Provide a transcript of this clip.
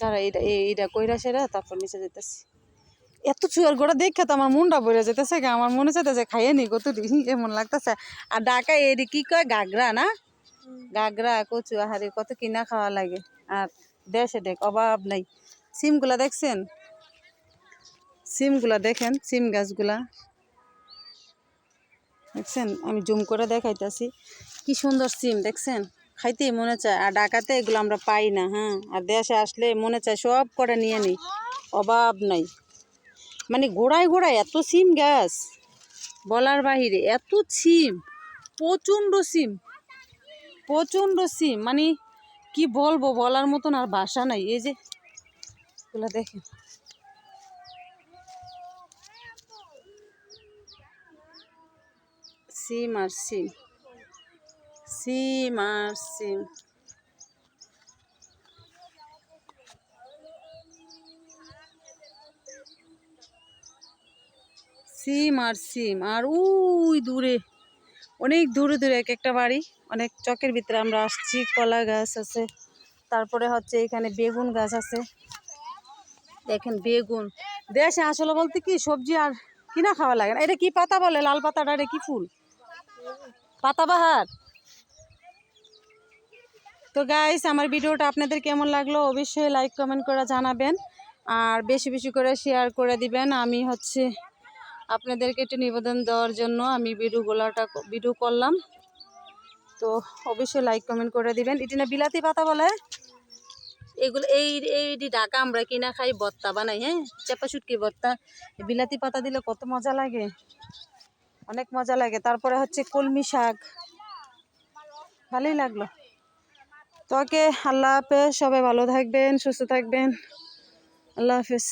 দাঁড়া এইটা কইরা সেরা তারপর নিচে যেতেছি। এত চুয়ার গোড়া দেখে তো আমার মনটা ভরে যেতেছে, আমার মনে চাইতেছে খাইয়ে নি কত এমন লাগতেছে। আর ঢাকা এদি কি কয় ঘাগরা না, ঘাগরা কচু আহারে কত কিনা খাওয়া লাগে। আর দেশে দেখ অভাব নাই। সিমগুলা দেখছেন, সিমগুলা দেখেন, সিম গাছগুলা দেখছেন, আমি জুম করে দেখাইতেছি কি সুন্দর সিম দেখছেন, খাইতেই মনে চায়। আর ঢাকাতে এগুলো আমরা পাই না। হ্যাঁ, আর দেশে আসলে মনে চায় সব করে নিয়ে নিই, অভাব নাই। মানে গোড়ায় গোড়ায় এত সিম গাছ বলার বাহিরে, এত সিম, প্রচণ্ড সিম, প্রচণ্ড সিম, মানে কি বলবো, বলার মতন আর ভাষা নাই। এই যে এগুলো দেখেন, সিম আর সিম, সিম আর সিম। সিম আর সিম। আর ওই দূরে, অনেক দূরে দূরে এক একটা বাড়ি, অনেক চকের ভিতরে আমরা আসছি। কলা গাছ আছে, তারপরে হচ্ছে এখানে বেগুন গাছ আছে। দেখেন বেগুন, দেশে আসলে বলতে কি সবজি আর কিনা খাওয়া লাগে না। এটা কি পাতা বলে, লাল পাতাটা, এটা কি ফুল? পাতাবাহার। তো গাইস, আমার ভিডিওটা আপনাদের কেমন লাগলো অবশ্যই লাইক কমেন্ট করে জানাবেন, আর বেশি বেশি করে শেয়ার করে দিবেন। আমি হচ্ছে আপনাদেরকে একটু নিবেদন দেওয়ার জন্য আমি ভিডিও করলাম। তো অবশ্যই লাইক কমেন্ট করে দিবেন। এটি না বিলাতি পাতা বলে, এগুলো এই ঢাকা আমরা কিনা খাই, ভর্তা বানাই। হ্যাঁ, চাপা শুটকি ভর্তা, বিলাতি পাতা দিলে কত মজা লাগে, অনেক মজা লাগে। তারপরে হচ্ছে কলমি শাক, ভালোই লাগলো। তো ওকে, আল্লাহ হাফেজ, সবাই ভালো থাকবেন, সুস্থ থাকবেন, আল্লাহ হাফেজ।